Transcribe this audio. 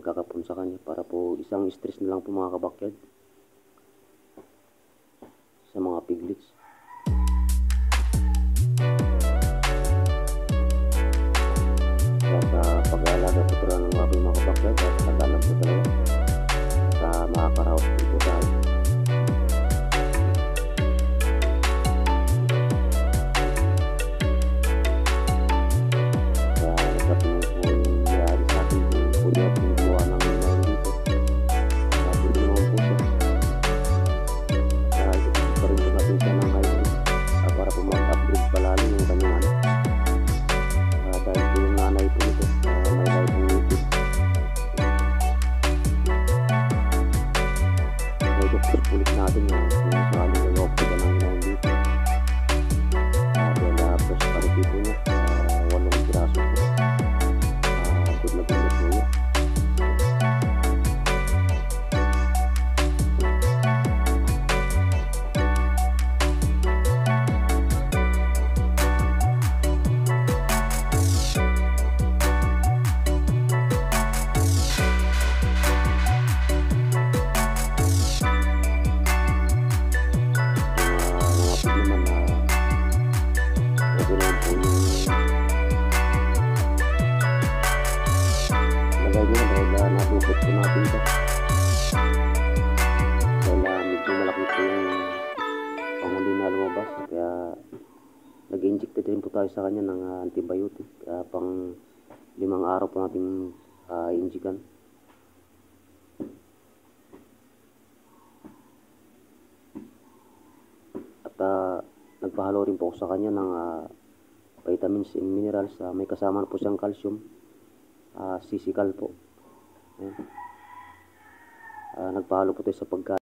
nagkakapon sa kanya para po isang stress na lang po mga kabakyard sa mga piglets. Kaya sa pag-aalaga po talaga ng mga kabakyard, tagalog po talaga sa makakaraos po tayo. Ulit natin yung sakali na loob ko na lang yun dito. Dahil fresh parity po niya, 8 piraso po. Good na good po niya. Dahil nabubot po natin ito. Dahil medyo malaki po yung panghuli na lumabas. Kaya nag-inject din po tayo sa kanya ng antibiotic. Kaya pang 5 araw po natin injikan. At nagpahalo rin po ako sa kanya ng vitamins and minerals. May kasama na po siyang calcium. Sisikal po. Nagpahalo po tayo sa pagkain.